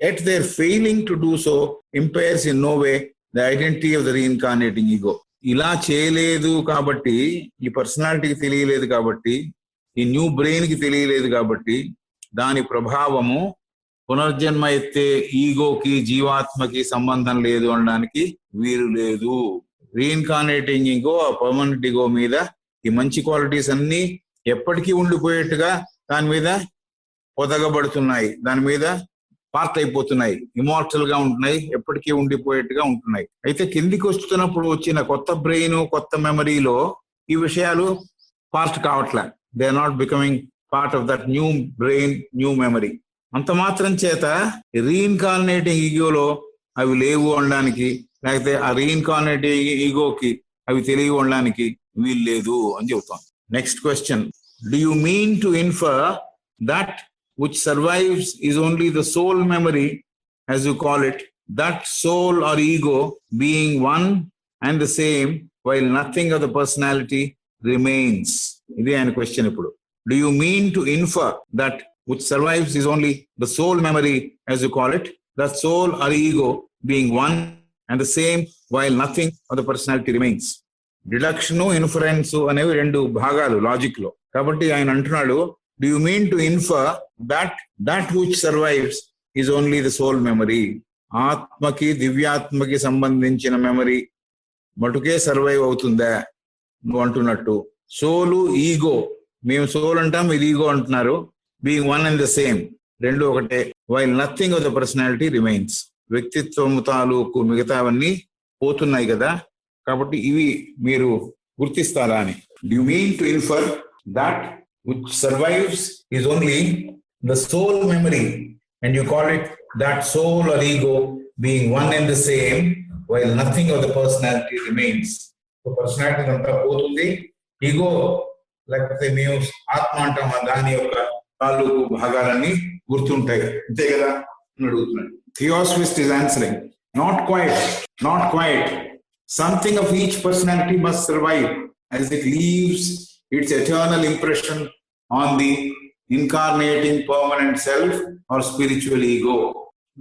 At their failing to do so impairs in no way the identity of the reincarnating ego. ఇలా చేయలేదు కాబట్టి, ఈ పర్సనాలిటీకి తెలియలేదు కాబట్టి, ఈ న్యూ బ్రెయిన్ కి తెలియలేదు కాబట్టి, దాని ప్రభావము పునర్జన్మ ఎత్తే ఈగోకి, జీవాత్మకి సంబంధం లేదు అనడానికి వీలు లేదు. రీఇన్కార్నేటింగ్ ఈగో, పర్మనెంట్ ఈగో మీద ఈ మంచి క్వాలిటీస్ అన్ని ఎప్పటికీ ఉండిపోయేట్టుగా దాని మీద పొదగబడుతున్నాయి, దాని మీద పార్ట్ అయిపోతున్నాయి, ఇమార్టల్ గా ఉంటున్నాయి, ఎప్పటికీ ఉండిపోయేట్టుగా ఉంటున్నాయి. అయితే కిందికి వస్తున్నప్పుడు వచ్చిన కొత్త బ్రెయిన్, కొత్త మెమరీలో ఈ విషయాలు పార్ట్ కావట్లే. They are not becoming part of that new brain, new memory. అంత మాత్రం చేత రీఇన్కార్నేటింగ్ ఈగోలో అవి లేవు అనడానికి, లేకపోతే ఆ రీఇన్కార్నేటింగ్ ఈగోకి అవి తెలియ ఉండడానికి వీలు లేదు అని చెబుతాం. Next question, do you mean to infer that which survives is only the soul memory, as you call it, that soul or ego being one and the same while nothing of the personality remains? Idi an question ippudu. Do you mean to infer that which survives is only the soul memory, as you call it, that soul or ego being one and the same while nothing of the personality remains? Deduction, inference అనేవి రెండు భాగాలు logic లో. కాబట్టి ఆయన అంటున్నాడు, do you mean to infer that which survives is only the soul memory? ఆత్మకి, దివ్యాత్మకి సంబంధించిన memory మటుకే survive అవుతుందా నువ్వు అంటున్నట్టు. సోలు, ఈగో, మేము సోల్ అంటాం, ఇది ఈగో అంటున్నారు. Being one and the same, రెండు ఒకటే. While nothing of the personality remains, వ్యక్తిత్వం తాలూకు మిగతావన్నీ పోతున్నాయి కదా, కాబట్టి ఇవి మీరు గుర్తిస్తారా అని. Do you mean to infer that which survives is only the soul memory and you call it that soul or ego being one and the same while nothing of the personality remains? So personality అంతా పోతుంది, ego లేకపోతే మేము ఆత్మ అంటాం, దాని యొక్క తాలూకు భాగాలన్నీ గుర్తుంటాయి, అంతే కదా అని అడుగుతున్నాడు. Theosophist is answering, not quite. Something of each personality must survive as it leaves its eternal impression on the incarnating permanent self or spiritual ego.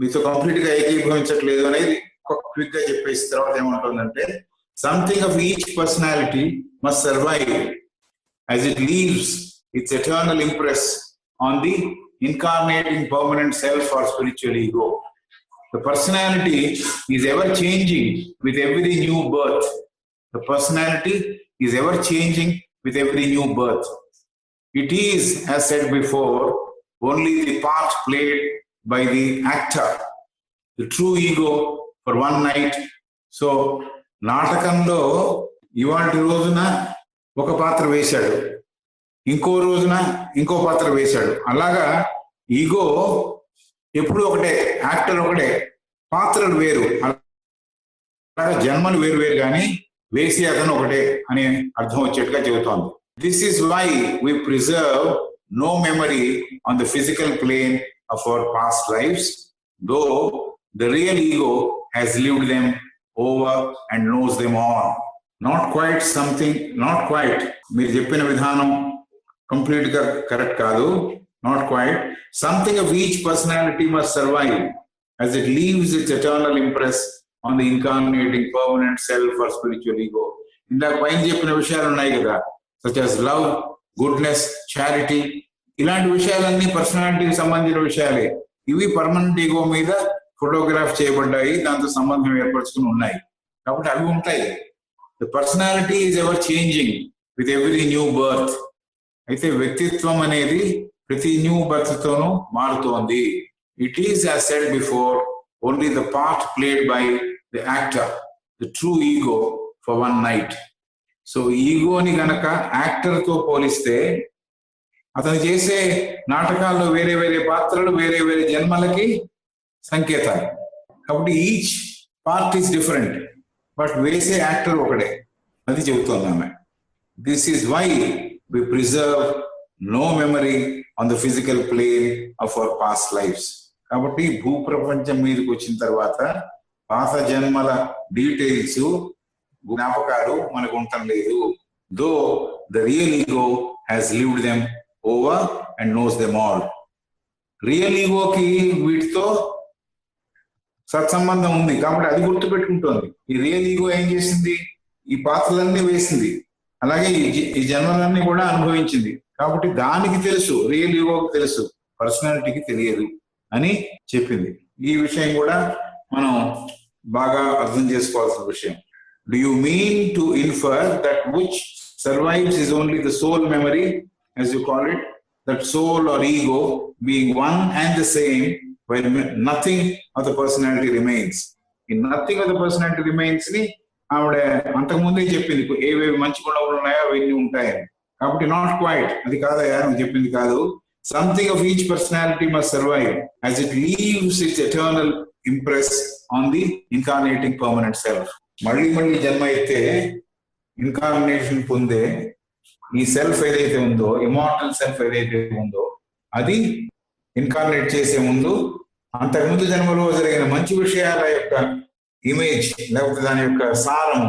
మీతో కంప్లీట్ గా ఏకీభవించట్లేదు అనేది క్విక్ గా చెప్పేసి తర్వాత ఏమంటుందంటే, something of each personality must survive as it leaves its eternal impress on the incarnating permanent self or spiritual ego. The personality is ever changing with every new birth. The personality is ever changing with every new birth. It is, as said before, only the part played by the actor, the true ego, for one night. So, నాటకంలో ఇవాటి రోజున ఒక పాత్ర వేశాడు, ఇంకో రోజున ఇంకో పాత్ర వేశాడు. అలాగా ఈగో ఎప్పుడు ఒకటే, యాక్టర్ ఒకటే, పాత్రలు వేరు. అలాగా జన్మలు వేరు వేరు కానీ వేసి అతను ఒకటే అని అర్థం వచ్చేట్టుగా చెబుతోంది. This is why we preserve no memory on the physical plane of our past lives, though the real ego has lived them over and knows them all. Not quite something, not quite, మీరు చెప్పిన విధానం complete గా correct కాదు. Not quite, something of each personality must survive as it leaves its eternal impress on the incarnating permanent self or spiritual ego. ఇందాక పైన చెప్పిన విషయాలు ఉన్నాయి కదా, such as love, goodness, charity, ఇలాంటి విషయాలన్నీ పర్సనాలిటీకి సంబంధించిన విషయాలే. ఇవి పర్మనెంట్ ఈగో మీద ఫోటోగ్రాఫ్ చేయబడ్డాయి, దాంతో సంబంధం ఏర్పరచుకుని ఉన్నాయి. కాబట్టి అవి ఉంటాయి. The personality is ever changing with every new birth. అయితే వ్యక్తిత్వం అనేది ప్రతి న్యూ బర్త్ తోనూ మారుతోంది. It is as said before only the part played by the actor, the true ego for one night. So ఈగోని గనక యాక్టర్ తో పోలిస్తే అతను చేసే నాటకాల్లో వేరే వేరే పాత్రలు వేరే వేరే జన్మలకి సంకేతాలు. కాబట్టి each part is different, but వేసే యాక్టర్ ఒకడే. అది చెబుతోంది ఆమె. This is why we preserve no memory on the physical plane of our past lives. కాబట్టి భూప్రపంచం మీదకి వచ్చిన తర్వాత పాత జన్మల డీటెయిల్స్, జ్ఞాపకాలు మనకు ఉండటం లేదు. Though the real ego has lived them over and knows them all. Real ఈగోకి వీటితో సత్సంబంధం ఉంది కాబట్టి అది గుర్తుపెట్టుకుంటోంది. ఈ రియల్ ఈగో ఏం చేసింది? ఈ పాత్రలన్నీ వేసింది, అలాగే ఈ జన్మలన్నీ కూడా అనుభవించింది. కాబట్టి దానికి తెలుసు, రియల్ ఈగోకి తెలుసు, పర్సనాలిటీకి తెలియదు అని చెప్పింది. ఈ విషయం కూడా మనం బాగా అర్థం చేసుకోవాల్సిన విషయం. Do you mean to infer that which survives is only the soul memory, as you call it, that soul or ego being one and the same, when nothing of the personality remains? In nothing of the personality remains ni ఆవిడ అంతకుముందే చెప్పింది ఏవేవి మంచి గుణాలు ఉన్నాయో అవన్నీ ఉంటాయని. కాబట్టి నాట్ క్వైట్, అది కాదయా నువ్వు చెప్పింది కాదు. Something of each personality must survive as it leaves its eternal impress on the incarnating permanent self. మళ్ళీ మళ్ళీ జన్మ అయితే ఇన్కార్నేషన్ పొందే ఈ సెల్ఫ్ ఏదైతే ఉందో, ఇమార్టల్ సెల్ఫ్ ఏదైతే ఉందో, అది ఇన్కార్నేట్ చేసే ముందు అంతకుముందు జన్మలో జరిగిన మంచి విషయాల యొక్క ఇమేజ్ లేకపోతే దాని యొక్క సారం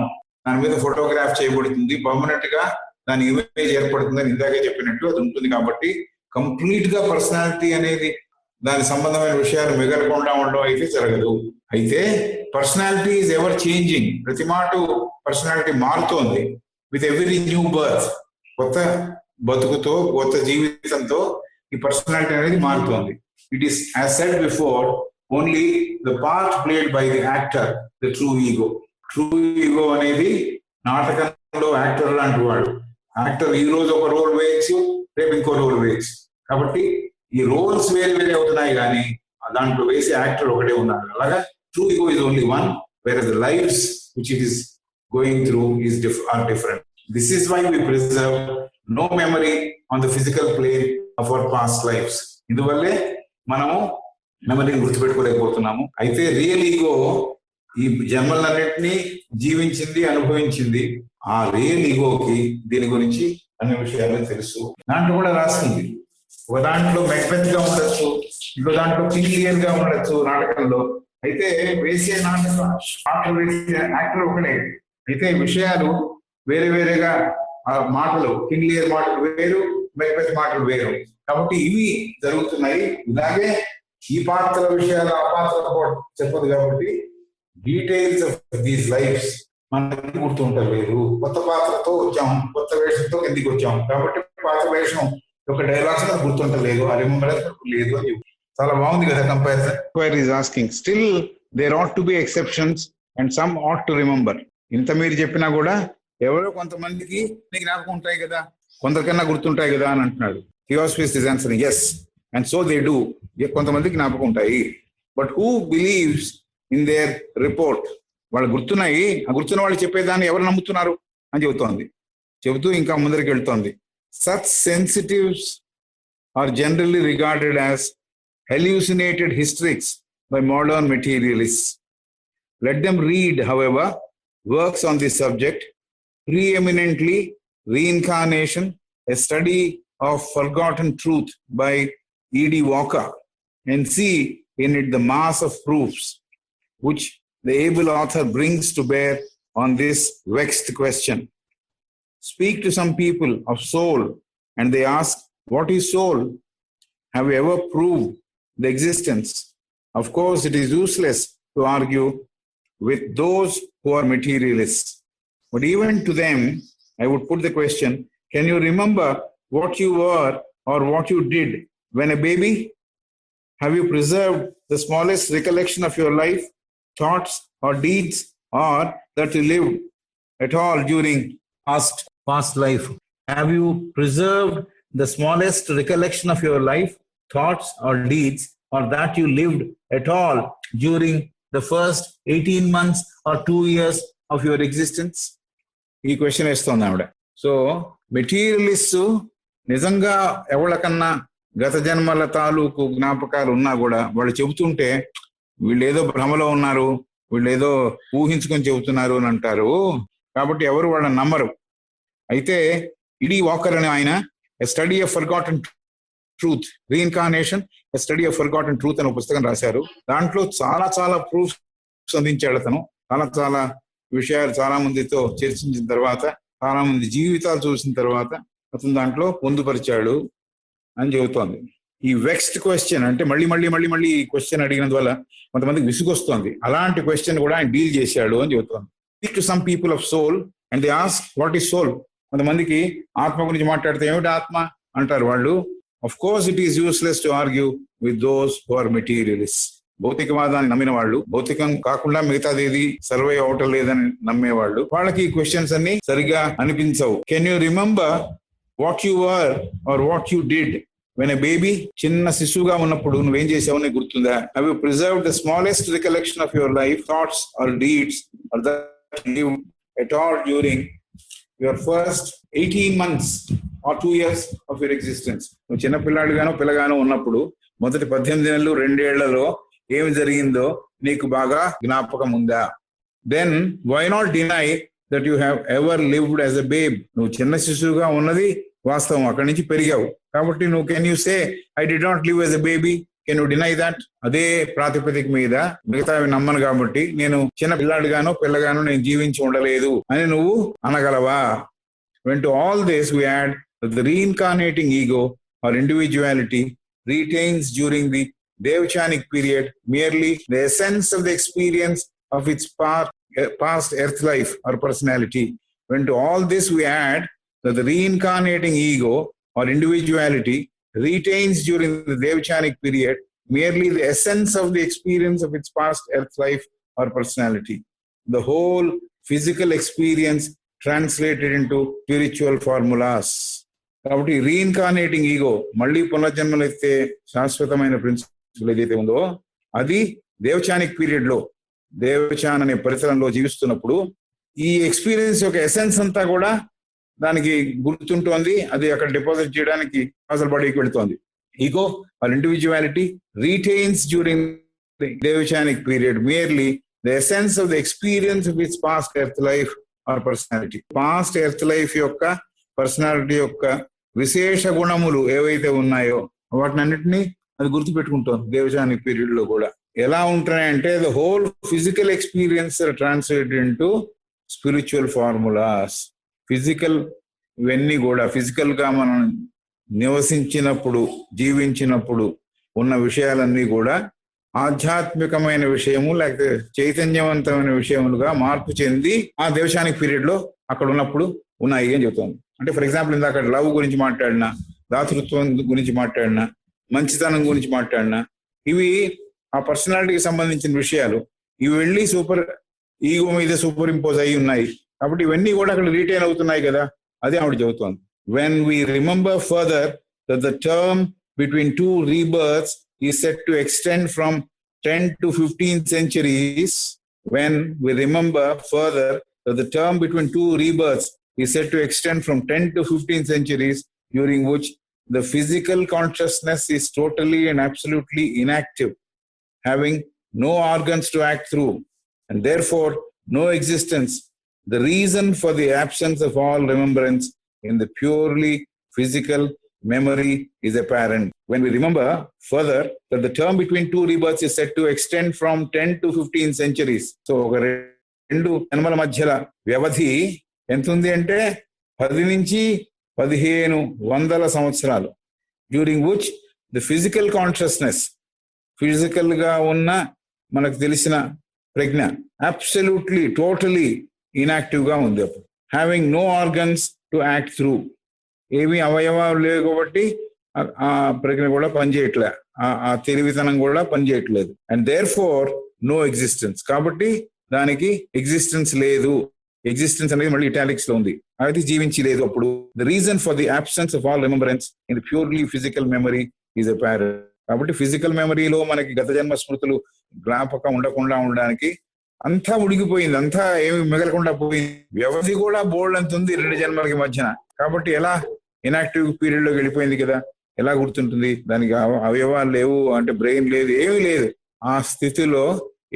దాని మీద ఫోటోగ్రాఫ్ చేయబడుతుంది. పర్మనెంట్ గా దాని ఇమేజ్ ఏర్పడుతుందని ఇందాకే చెప్పినట్టు అది ఉంటుంది. కాబట్టి కంప్లీట్ గా పర్సనాలిటీ అనేది దాని సంబంధమైన విషయాలు మిగలకుండా ఉండడం అయితే జరగదు. అయితే పర్సనాలిటీ ఈజ్ ఎవర్ చేంజింగ్. ప్రతి మాట పర్సనాలిటీ మారుతోంది విత్ ఎవ్రీ న్యూ బర్త్. కొత్త బతుకుతో కొత్త జీవితంతో ఈ పర్సనాలిటీ అనేది మారుతోంది. It is as said before only the part played by the actor, the true ego. True ego అనేది నాటకంలో యాక్టర్ లాంటి వాడు. యాక్టర్ ఈ రోజు ఒక రోల్ వేయచ్చు, రేపు ఇంకో రోల్ వేయచ్చు. కాబట్టి ఈ రోల్స్ వేరే వేరే అవుతున్నాయి కానీ దాంట్లో వేసే యాక్టర్ ఒకటే ఉన్నాడు. అలాగా true ego is only one, where the lives which it is going through are different. This is why we preserve no memory on the physical plane of our past lives. ఇందువల్లే మనము మెమరీని గుర్తుపెట్టుకోలేకపోతున్నాము. అయితే real ego ఈ జన్మలన్నింటినీ జీవించింది, అనుభవించింది. ఆ real ఈగోకి దీని గురించి అన్ని విషయాలు తెలుసు. దాంట్లో కూడా రాస్తుంది. ఒక దాంట్లో మెక్బెత్ గా ఉండొచ్చు, ఇంకో దాంట్లో క్లియర్ గా ఉండొచ్చు నాటకంలో. అయితే వేసే పాటలు వేసే యాక్టర్ ఒకటే. అయితే విషయాలు వేరే వేరేగా మాటలు, కింగ్లియర్ మాటలు వేరు, మెక్బెత్ మాటలు వేరు. కాబట్టి ఇవి జరుగుతున్నాయి. ఇలాగే ఈ పాత్రల విషయాలు ఆ పాత్ర చెప్పదు. కాబట్టి డీటెయిల్స్ ఆఫ్ దీస్ లైఫ్స్ మనకి గుర్తుంటలేదు. కొత్త పాత్రతో వచ్చాం, కొత్త వేషంతో ఎందుకు వచ్చాం. కాబట్టి పాత వేషం ఒక డైలాగ్స్ గుర్తుంటలేదు, ఆ రిమెంబరెన్స్ లేదు అని చెప్పి. చాలా బాగుంది కదా comparison. Square is asking still there ought to be exceptions and some ought to remember. ఇంత మీరు చెప్పినా కూడా ఎవరో కొంతమందికి జ్ఞాపకం ఉంటాయి కదా, కొందరికన్నా గుర్తుంటాయి కదా అని అంటున్నాడు. Theosophist is answering yes, and so they do. కొంతమందికి జ్ఞాపకం ఉంటాయి. But who believes in there report? వాళ్ళు గుర్తున్నాయి, ఆ గుర్తున్న వాళ్ళు చెప్పేదాన్ని ఎవరు నమ్ముతున్నారు అని చెబుతోంది. చెబుతూ ఇంకా ముందరికి వెళ్తోంది. Such sensitives are generally regarded as hallucinated hysterics by modern materialists. Let them read, however, works on this subject, preeminently Reincarnation, a study of forgotten truth by E.D. Walker, and see in it the mass of proofs which the able author brings to bear on this vexed question. Speak to some people of soul and they ask, what is soul? Have you ever proved the existence? Of course, it is useless to argue with those who are materialists. But even to them, I would put the question, can you remember what you were or what you did when a baby? Have you preserved the smallest recollection of your life, thoughts or deeds, or that you lived at all during past life? Have you preserved the smallest recollection of your life, thoughts or deeds, or that you lived at all during the first 18 months or 2 years of your existence? ఈ question వేస్తోంది ఆవిడ. So materialist నిజంగా ఎవరికన్నా గత జన్మల తాలూకు జ్ఞాపకాలు ఉన్నా కూడా వాళ్ళు చెబుతుంటే వీళ్ళు ఏదో భ్రమలో ఉన్నారు, వీళ్ళు ఏదో ఊహించుకొని చెబుతున్నారు అని అంటారు. కాబట్టి ఎవరు వాళ్ళని నమ్మరు. అయితే ఇడీ వాకర్ అని ఆయన a study of forgotten truth, reincarnation a study of forgotten truth అనే పుస్తకం రాశారు. దాంట్లో చాలా చాలా ప్రూఫ్స్ అందించాడు అతను. చాలా విషయాలు చాలా మందితో చర్చించిన తర్వాత, చాలా మంది జీవితాలు చూసిన తర్వాత అతను దాంట్లో పొందుపరిచాడు అని చెబుతోంది. ఈ వెక్స్ట్ క్వశ్చన్ అంటే మళ్ళీ ఈ క్వశ్చన్ అడిగినందువల్ల కొంతమందికి విసుగొస్తోంది. అలాంటి క్వశ్చన్ కూడా ఆయన డీల్ చేశాడు అని చెబుతోంది. Speak to some people of soul and they ask what is soul. కొంతమందికి ఆత్మ గురించి మాట్లాడితే ఏమిటి ఆత్మ అంటారు వాళ్ళు. Of course it is useless to argue with those who are materialist. భౌతికవాదాన్ని నమ్మిన వాళ్ళు, భౌతికం కాకుండా మిగతాది ఏది సర్వే అవటం లేదని నమ్మేవాళ్ళు, వాళ్ళకి ఈ క్వశ్చన్స్ అన్ని సరిగా అనిపించవు. Can you remember what you were or what you did when a baby? చిన్న శిశువుగా ఉన్నప్పుడు నువ్వేం చేసావు నీకు గుర్తుందా? Have you preserved the smallest recollection of your life, thoughts or deeds or that you at all during your first 18 months or 2 years of your existence? నువ్వు చిన్న పిల్లగానో ఉన్నప్పుడు మొదటి 18 నెలలు 2 ఏళ్లలో ఏమి జరిగిందో నీకు బాగా జ్ఞాపకం ఉందా? Then why not deny that you have ever lived as a babe? నువ్వు చిన్న శిశువుగా ఉన్నది వాస్తవం, అక్కడి నుంచి పెరిగావు కాబట్టి నువ్వు can you say I did not live as a baby? Can you deny that? అదే ప్రాతిపదిక మీద మిగతా నమ్మను కాబట్టి నేను చిన్న పిల్లగానో నేను జీవించి ఉండలేదు అని నువ్వు అనగలవా? When to all this we add that the reincarnating ego or individuality retains during the Devachanic period merely the essence of the experience of its past earth life or personality. When to all this we add that the reincarnating ego or individuality retains during the Devachanic period merely the essence of the experience of its past earth life or personality, the whole physical experience translated into spiritual formulas. కాబట్టి రీఇన్కార్నేటింగ్ ego, మళ్ళీ పునర్జన్మలు ఎత్తే శాశ్వతమైన principal ఏదైతే ఉందో అది దేవచానిక్ period లో, దేవచాన్ అనే పరిసరంలో జీవిస్తున్నప్పుడు ఈ ఎక్స్పీరియన్స్ యొక్క ఎసెన్స్ అంతా కూడా దానికి గుర్తుంటోంది. అది అక్కడ డిపాజిట్ చేయడానికి అసలు బాడీకి వెళుతోంది. Ego or individuality retains during the devachanic period merely the essence of the experience of its past earth life or personality. Past earth life యొక్క పర్సనాలిటీ యొక్క విశేష గుణములు ఏవైతే ఉన్నాయో వాటిని అన్నిటినీ అది గుర్తుపెట్టుకుంటుంది. దేవచానిక్ పీరియడ్ లో కూడా ఎలా ఉంటాయంటే the whole physical experience translated into spiritual formulas. Physical ఇవన్నీ కూడా ఫిజికల్ గా మనం నివసించినప్పుడు జీవించినప్పుడు ఉన్న విషయాలన్నీ కూడా ఆధ్యాత్మికమైన విషయము లేకపోతే చైతన్యవంతమైన విషయములుగా మార్పు చెంది ఆ దేవచానిక్ పీరియడ్ లో అక్కడ ఉన్నప్పుడు ఉన్నాయి అని చెబుతుంది. అంటే ఫర్ ఎగ్జాంపుల్ ఇందాక లవ్ గురించి మాట్లాడినా, దాతృత్వం గురించి మాట్లాడినా, మంచితనం గురించి మాట్లాడినా, ఇవి ఆ పర్సనాలిటీకి సంబంధించిన విషయాలు. ఇవి వెళ్ళి సూపర్ ఈగో మీద సూపర్ ఇంపోజ్ అయి ఉన్నాయి కాబట్టి ఇవన్నీ కూడా అక్కడ రీటైన్ అవుతున్నాయి కదా, అదే ఆవిడ చెబుతోంది. When we remember further that the term between 2 rebirths is said to extend from 10 to 15 centuries. When we remember further that the term between 2 rebirths is said to extend from 10 to 15 centuries, during which the physical consciousness is totally and absolutely inactive, having no organs to act through, and therefore no existence. The reason for the absence of all remembrance in the purely physical memory is apparent. When we remember further that the term between 2 rebirths is said to extend from 10 to 15 centuries. So, 2 జన్మల మధ్యల వ్యవధి ఎంత ఉంది అంటే 10 నుంచి 1500 సంవత్సరాలు. During which the physical consciousness, physical గా ఉన్న మనకు తెలిసిన ప్రజ్ఞ అబ్సల్యూట్లీ టోటలీ ఇన్యాక్టివ్ గా ఉంది. Having no organs to act through, ఏమీ అవయవాలు లేవు కాబట్టి ఆ ప్రజ్ఞ కూడా పనిచేయట్లే, ఆ తెలివితనం కూడా పనిచేయట్లేదు. And therefore no existence. కాబట్టి దానికి ఎగ్జిస్టెన్స్ లేదు. ఎగ్జిస్టెన్స్ అనేది మళ్ళీ ఇటాలిక్స్ లో ఉంది. అది జీవించి లేదు. అప్పుడు the reason for the absence of all remembrance in purely physical memory is apparent. కాబట్టి ఫిజికల్ మెమరీలో మనకి గత జన్మ స్మృతులు జ్ఞాపకం ఉండకుండా ఉండడానికి అంతా ఉడిగిపోయింది, అంతా ఏమి మిగలకుండా పోయింది. వ్యవధి కూడా బోల్డ్ అంత ఉంది 2 జన్మలకి మధ్యన. కాబట్టి ఎలా ఇనాక్టివ్ పీరియడ్ లోకి వెళ్ళిపోయింది కదా, ఎలా గుర్తుంటుంది? దానికి అవయవాలు లేవు, అంటే బ్రెయిన్ లేదు, ఏమీ లేదు. ఆ స్థితిలో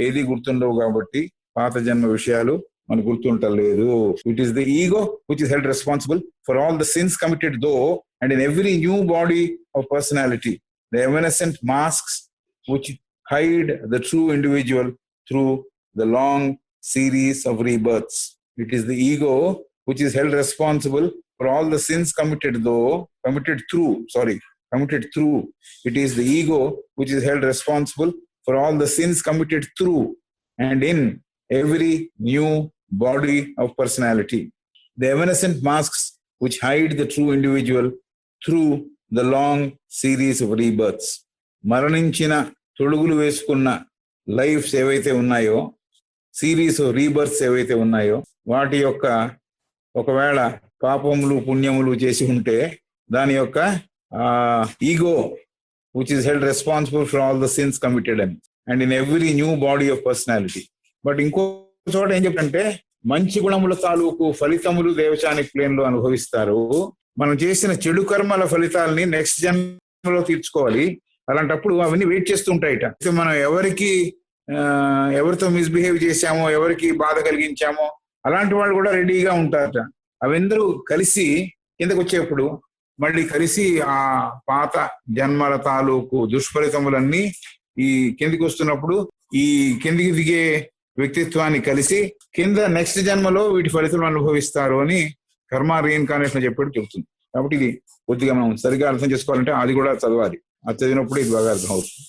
ఏది గుర్తుండవు. కాబట్టి పాత జన్మ విషయాలు మనకు గుర్తుంటలేదు. It is the ego which is held responsible for all the sins committed though and in every new body of personality the evanescent masks which hide the true individual through the long series of rebirths. It is the ego which is held responsible for all the sins committed through. It is the ego which is held responsible for all the sins committed through and in every new body of personality. The evanescent masks which hide the true individual through the long series of rebirths. మరణించిన తొడుగులు వేసుకున్న lifes ఏవైతే ఉన్నాయో, series rebirths ఏవైతే ఉన్నాయో, వాటి యొక్క ఒకవేళ పాపములు పుణ్యములు చేసి ఉంటే దాని యొక్క ego which is held responsible for all the sins committed and in every new body of personality. But ఇంకో చోట ఏం చెప్పంటే, మంచి గుణముల తాలూకు ఫలితములు దేవచానిక్ ప్లేన్ లో అనుభవిస్తారు. మనం చేసిన చెడు కర్మల ఫలితాలని నెక్స్ట్ జన్మలో తీర్చుకోవాలి. అలాంటప్పుడు అవన్నీ వెయిట్ చేస్తూ ఉంటాయిట. మనం ఎవరితో మిస్బిహేవ్ చేశామో, ఎవరికి బాధ కలిగించామో అలాంటి వాళ్ళు కూడా రెడీగా ఉంటారట. అవందరూ కలిసి కిందకు వచ్చేప్పుడు మళ్ళీ కలిసి ఆ పాత జన్మల తాలూకు దుష్ఫలితములన్నీ ఈ కిందికి వస్తున్నప్పుడు ఈ కిందికి దిగే వ్యక్తిత్వాన్ని కలిసి కింద నెక్స్ట్ జన్మలో వీటి ఫలితం అనుభవిస్తారు అని కర్మ రీఇన్కార్నేషన్ చెప్పేట్టు చెబుతుంది. కాబట్టి ఇది కొద్దిగా మనం సరిగా అర్థం చేసుకోవాలంటే అది కూడా చదవాలి. అది చదివినప్పుడు ఇది బాగా అర్థం అవుతుంది.